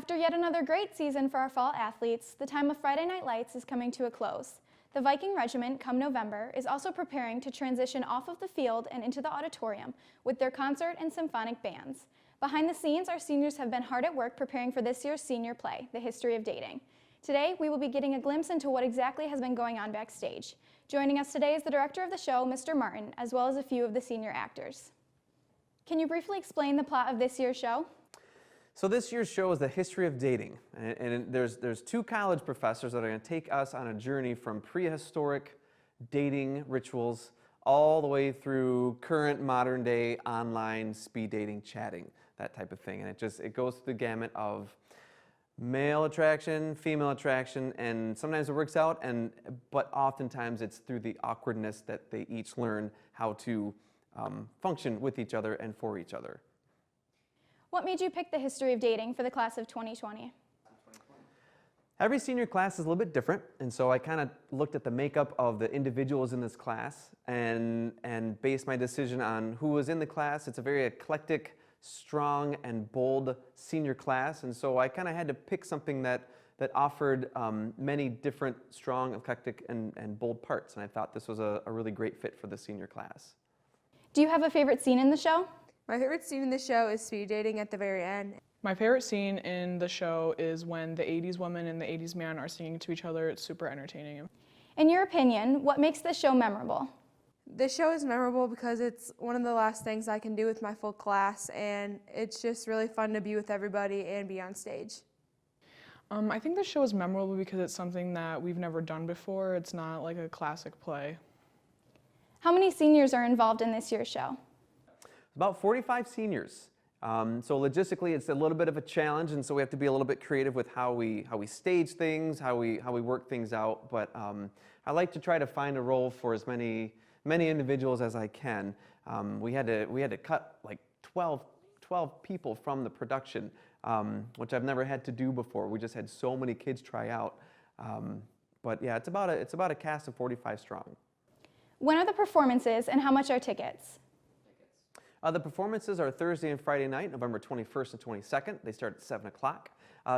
After yet another great season for our fall athletes, the time of Friday Night Lights is coming to a close. The Viking Regiment, come November, is also preparing to transition off of the field and into the auditorium with their concert and symphonic bands. Behind the scenes, our seniors have been hard at work preparing for this year's senior play, The History of Dating. Today, we will be getting a glimpse into what exactly has been going on backstage. Joining us today is the director of the show, Mr. Martin, as well as a few of the senior actors. Can you briefly explain the plot of this year's show? So this year's show is The History of Dating, and there's two college professors that are going to take us on a journey from prehistoric dating rituals all the way through current modern day online speed dating, chatting, that type of thing. And it goes through the gamut of male attraction, female attraction, and sometimes it works out, but oftentimes it's through the awkwardness that they each learn how to function with each other and for each other. What made you pick The History of Dating for the class of 2020? Every senior class is a little bit different, and so I kind of looked at the makeup of the individuals in this class and based my decision on who was in the class. It's a very eclectic, strong, and bold senior class, and so I kind of had to pick something that offered many different, strong, eclectic, and bold parts, and I thought this was a really great fit for the senior class. Do you have a favorite scene in the show? My favorite scene in the show is speed dating at the very end. My favorite scene in the show is when the 80s woman and the 80s man are singing to each other. It's super entertaining. In your opinion, what makes this show memorable? This show is memorable because it's one of the last things I can do with my full class, and it's just really fun to be with everybody and be on stage. I think the show is memorable because it's something that we've never done before. It's not like a classic play. How many seniors are involved in this year's show? About 45 seniors. So logistically, it's a little bit of a challenge, and so we have to be a little bit creative with how we stage things, how we work things out. But I like to try to find a role for as many individuals as I can. We had to cut like 12 people from the production, which I've never had to do before. We just had so many kids try out. But yeah, it's about a cast of 45 strong. When are the performances and how much are tickets? The performances are Thursday and Friday night, November 21st and 22nd. They start at 7 o'clock.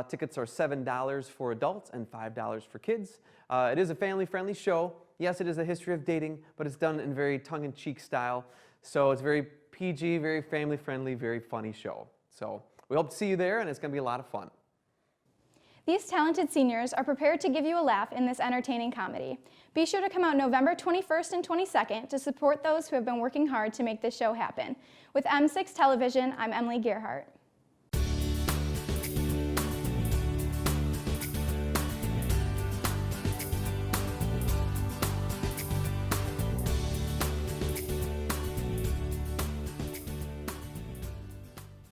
Tickets are $7 for adults and $5 for kids. It is a family-friendly show. Yes, it is a history of dating, but it's done in very tongue-in-cheek style. So it's very PG, very family-friendly, very funny show. So we hope to see you there, and it's going to be a lot of fun. These talented seniors are prepared to give you a laugh in this entertaining comedy. Be sure to come out November 21st and 22nd to support those who have been working hard to make this show happen. With M6 Television, I'm Emily Gerhart.